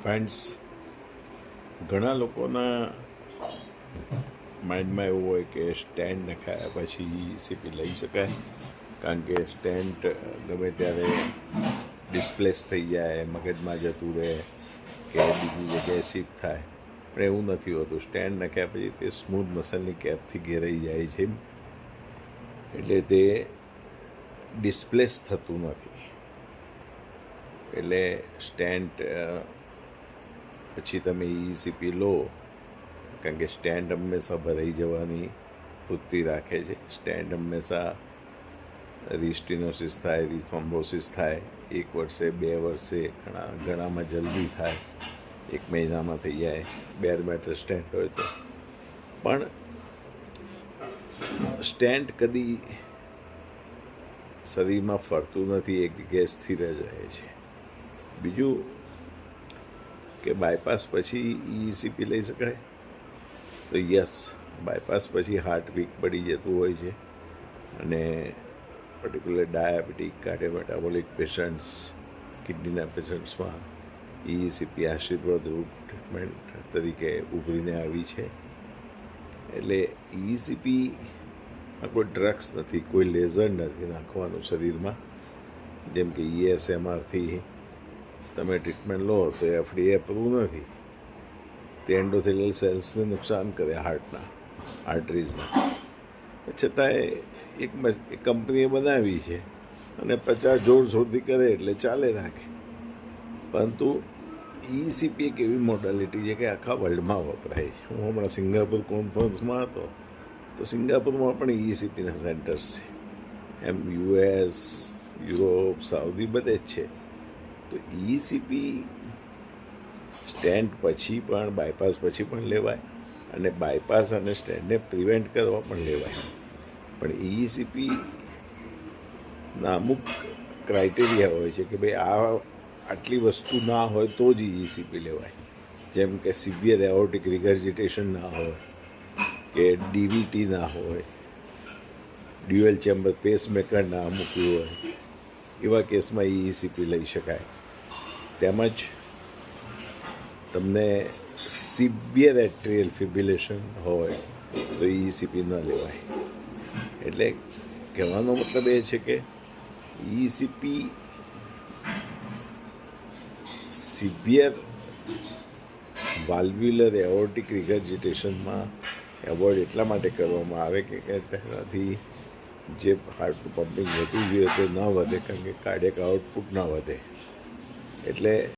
Friends, ઘણા લોકોના માઇન્ડમાં એવું હોય કે સ્ટેન્ડ નખાયા પછી ઈસીપી લઈ શકાય, કારણ કે સ્ટેન્ડ ગમે ત્યારે ડિસ્પ્લેસ થઈ જાય, મગજમાં જતું રહે કે બીજી જગ્યાએ શિફ્ટ થાય. પણ એવું નથી હોતું. સ્ટેન્ડ નાખ્યા પછી તે સ્મૂથ મસલની કેપથી ઘેરાઈ જાય છે, એટલે તે ડિસ્પ્લેસ થતું નથી. એટલે સ્ટેન્ડ પછી તમે ઈસીપી લો, કારણ કે સ્ટેન્ડ હંમેશા ભરાઈ જવાની વૃત્તિ રાખે છે. સ્ટેન્ડ હંમેશા રિસ્ટિનોસિસ થાય, રિથ્રોમ્બોસિસ થાય, 1 વર્ષે 2 વર્ષે, ઘણામાં જલ્દી થાય, 1 મહિનામાં થઈ જાય બેર મેટલ સ્ટેન્ટ હોય તો. પણ સ્ટેન્ટ કદી શરીરમાં ફરતું નથી, એક જગ્યાએ સ્થિર જ રહે છે. બીજું કે બાયપાસ પછી ઈસીપી લઈ શકાય? તો યસ, બાયપાસ પછી હાર્ટ વીક પડી જતું હોય છે, અને પર્ટિક્યુલર ડાયાબિટીક, કાર્ડિયોમેટાબોલિક પેશન્ટ્સ, કિડનીના પેશન્ટ્સમાં ઈસીપી આશીર્વાદ રૂપ ટ્રીટમેન્ટ તરીકે ઉભરીને આવી છે. એટલે ઈસીપીમાં કોઈ ડ્રગ્સ નથી, કોઈ લેઝર નથી નાખવાનું શરીરમાં. જેમ કે ESMRથી તમે ટ્રીટમેન્ટ લો તો એ FDA અપ્રૂવ નથી. તે એન્ડોથેલિયલ સેલ્સને નુકસાન કરે, હાર્ટના આર્ટરીઝના. છતાંય એક કંપનીએ બનાવી છે, અને 50 જોરશોરથી કરે એટલે ચાલે રાખે. પરંતુ ઈસીપી એક એવી મોડાલિટી છે કે આખા વર્લ્ડમાં વપરાય છે. હું હમણાં સિંગાપુર કોન્ફરન્સમાં હતો, તો સિંગાપુરમાં પણ ઈસીપીના સેન્ટર્સ છે. US, યુરોપ, સાઉદી બધે જ છે. તો ઈસીપી સ્ટેન્ટ પછી પણ, બાયપાસ પછી પણ લેવાય, અને બાયપાસ અને સ્ટેન્ટને પ્રિવેન્ટ કરવા પણ લેવાય. પણ ઈસીપીના અમુક ક્રાઇટેરિયા હોય છે કે ભાઈ આટલી વસ્તુ ના હોય તો જ ઈસીપી લેવાય. જેમ કે સિવિયર એઓર્ટિક રિગર્જિટેશન ના હોય, કે ડીવીટી ના હોય, ડ્યુઅલ ચેમ્બર પેસમેકર ના મૂક્યું હોય, એવા કેસમાં ઈસીપી લઈ શકાય. તેમજ તમને સિવિયર એટ્રિયલ ફિબ્રિલેશન હોય તો ઈસીપી ન લેવાય. એટલે કહેવાનો મતલબ એ છે કે ઈસીપી સિવિયર વાલ્વ્યુલર એઓર્ટિક રિગર્જિટેશનમાં એવોઇડ એટલા માટે કરવામાં આવે કે તેનાથી જે હાર્ટનું પમ્પિંગ વધવું જોઈએ તે ન વધે, કારણ કે કાર્ડિયક આઉટપુટ ન વધે. એટલે